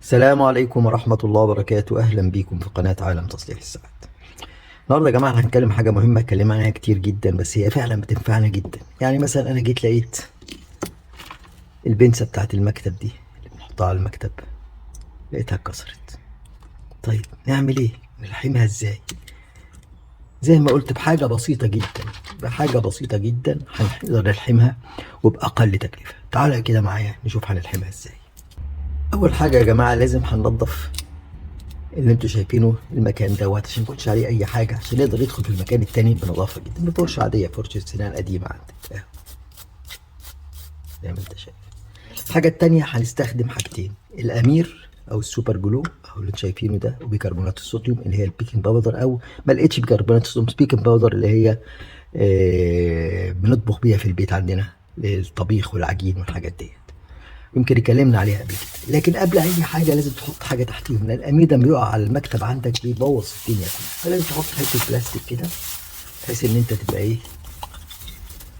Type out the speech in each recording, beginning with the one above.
السلام عليكم ورحمة الله وبركاته. أهلا بيكم في قناة عالم تصليح الساعات. النهاردة يا جماعة هنتكلم حاجة مهمة اتكلم عنها كتير جدا، بس هي فعلا بتنفعنا جدا. يعني مثلا أنا جيت لقيت البنسة بتاعت المكتب دي اللي بنحطها على المكتب، لقيتها اتكسرت. طيب نعمل ايه؟ نلحمها ازاي؟ زي ما قلت بحاجة بسيطة جدا، بحاجة بسيطة جدا هنقدر نلحمها وبأقل تكلفة. تعالى كده معايا نشوف هنلحمها ازاي. أول حاجة يا جماعة لازم هننضف اللي انتوا شايفينه المكان دوت عشان ميكونش عليه اي حاجه، عشان يقدر يدخل في المكان التاني بنظافه جدا بفرشه عاديه، فرشه سنان قديمه عندك اهو زي ما انت شايف. الحاجه التانيه هنستخدم حاجتين: الامير او السوبر جلو او اللي انتوا شايفينه ده، وبيكربونات الصوديوم اللي هي البيكنج باودر، او ما لقيتش بيكربونات الصوديوم بيكنج باودر اللي هي بنطبخ بيها في البيت عندنا للطبيخ والعجين والحاجات دي. يمكن اتكلمنا عليها قبل كده. لكن قبل اي حاجه لازم تحط حاجه تحتيهم، لان الامير ده بيقع على المكتب عندك بيبوظ الدنيا كلها، فلازم تحط حته بلاستيك كده بحيث ان انت تبقى ايه،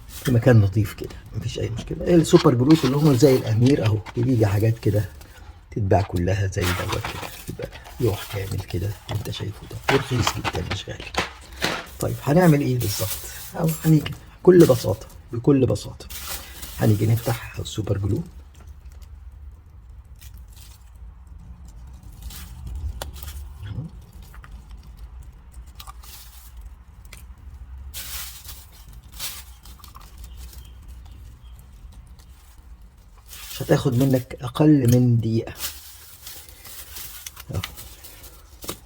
في مكان نظيف كده مفيش اي مشكله. السوبر جلو اللي هم زي الامير اهو، بيجي حاجات كده تتباع كلها زي دوت كده، يبقى لوح كامل كده انت شايفه ده، ورخيص جدا مش غالي. طيب هنعمل ايه بالظبط؟ او هنيجي بكل بساطه، بكل بساطه هنيجي نفتح السوبر جلو. مش هتاخد منك اقل من دقيقة اهو.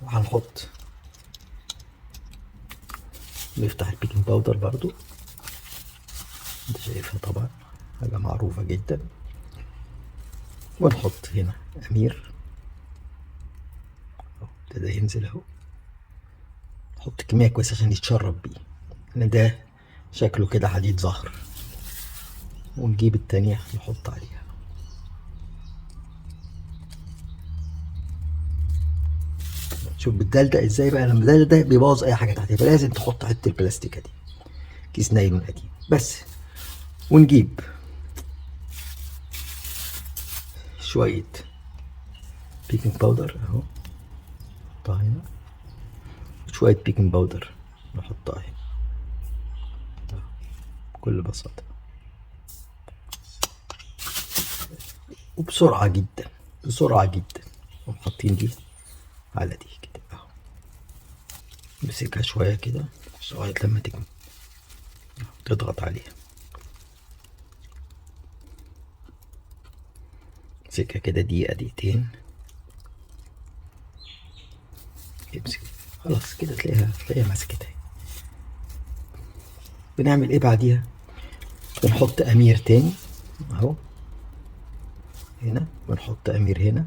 وهنحط، نفتح البيكنج باودر برضو، انت شايفها طبعا حاجة معروفة جدا. ونحط هنا امير اهو، ابتدى ينزل اهو. نحط كمية كويسة عشان يتشرب بيه، لان ده شكله كده حديد زهر. ونجيب التانية نحط عليها. شوف بتدلدق ازاي بقى، لما ده بيبوظ اي حاجة تحتها، فلازم تحط حتة البلاستيكة دي، كيس نايلون قديم بس. ونجيب شوية بيكنج باودر اهو، نحطها هنا. شوية بيكنج باودر نحطها هنا بكل بساطة وبسرعة جدا، بسرعة جدا. نقوم حاطين دي على دي كده اهو، نمسكها شوية كده لغاية لما تكمل، تضغط عليها، امسكها كده دقيقة دقيقتين، امسك خلاص كده تلاقيها مسكت اهي. بنعمل ايه بعديها؟ بنحط امير تاني اهو هنا، بنحط امير هنا،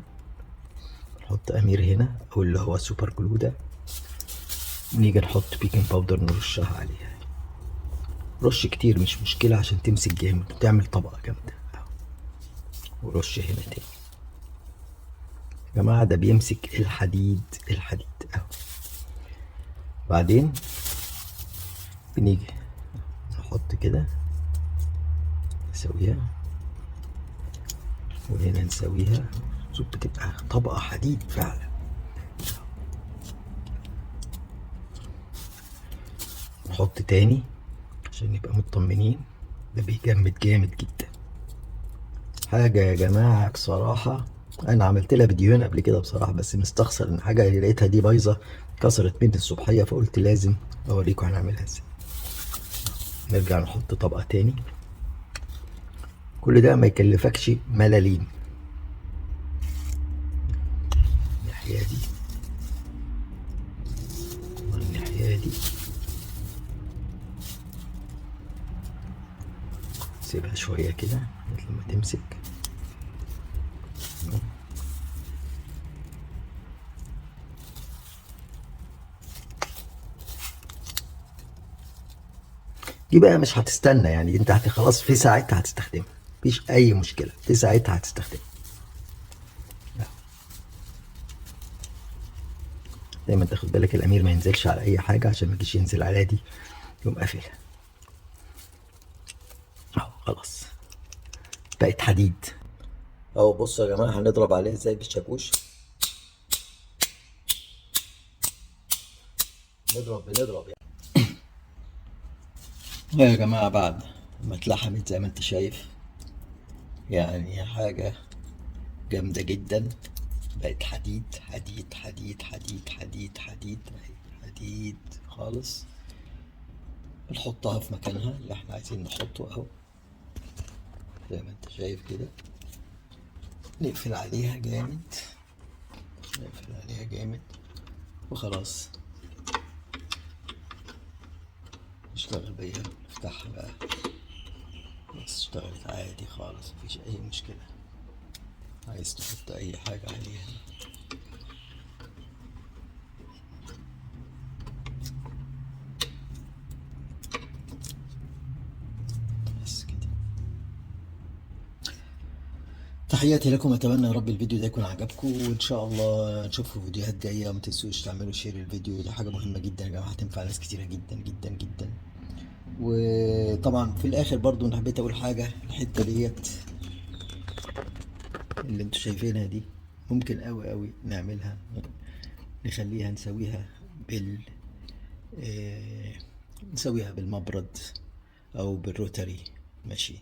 نحط امير هنا او اللي هو سوبر جلو ده، ونيجي نحط بيكنج باودر نرشها عليها. رش كتير مش مشكلة عشان تمسك جامد وتعمل طبقة جامدة اهو. ورش هنا تاني يا جماعة، ده بيمسك الحديد، الحديد اهو. بعدين بنيجي نحط كده، نسويها، وهنا نسويها، شوف بتبقى طبقة حديد فعلا. نحط تاني عشان نبقى مطمنين، ده بيجمد جامد جدا. حاجة يا جماعة بصراحة أنا عملت لها فيديوهين قبل كده بصراحة، بس مستخسر إن حاجة اللي لقيتها دي بايظة كسرت مني الصبحية، فقلت لازم أوريكم هنعملها ازاي. نرجع نحط طبقة تاني، كل ده ما يكلفكش ملاليم. الناحية دي والناحية دي، سيبها شوية كده لغاية لما تمسك. دي بقى مش هتستنى، يعني انت خلاص في ساعتها هتستخدمها، مفيش اي مشكلة، في ساعتها هتستخدمها. دايما تاخد بالك الامير ما ينزلش على اي حاجة عشان ما يجيش ينزل على دي يقوم قافلها اهو. خلاص بقت حديد اهو بصوا يا جماعه هنضرب عليه ازاي بالشاكوش. بنضرب يعني. يا جماعه بعد ما اتلحمت زي ما انت شايف، يعني حاجه جامده جدا. بقت حديد حديد حديد حديد حديد حديد حديد خالص. نحطها في مكانها اللي احنا عايزين نحطه اهو زي ما انت شايف كده. نقفل عليها جامد، نقفل عليها جامد وخلاص. نشتغل بيها، نفتحها بقى، بس اشتغلت عادي خالص مفيش اي مشكلة. عايز تحط اي حاجة عليها بس كده. تحياتي لكم، اتمنى يا رب الفيديو ده يكون عجبكم، وان شاء الله نشوفكم في فيديوهات جايه. وما تنسوش تعملوا شير الفيديو ده، حاجه مهمه جدا يا جماعه، هتنفع ناس كتيره جدا جدا جدا. وطبعا في الاخر برضو انا حبيت اقول حاجه، الحته ديت اللي انتوا شايفينها دي ممكن قوي قوي نعملها، نخليها نسويها بال آه، نسويها بالمبرد او بالروتري. ماشي.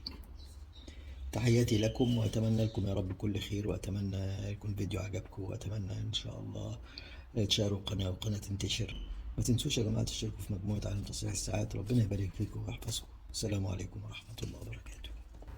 تحياتي لكم، وأتمنى لكم يا رب كل خير، وأتمنى يكون فيديو عجبكم، وأتمنى إن شاء الله تشاركوا القناة والقناة تنتشر. ما تنسوش يا جماعة تشتركوا في مجموعة عالم تصحيح الساعات. ربنا يبارك فيكم ويحفظكم. السلام عليكم ورحمة الله وبركاته.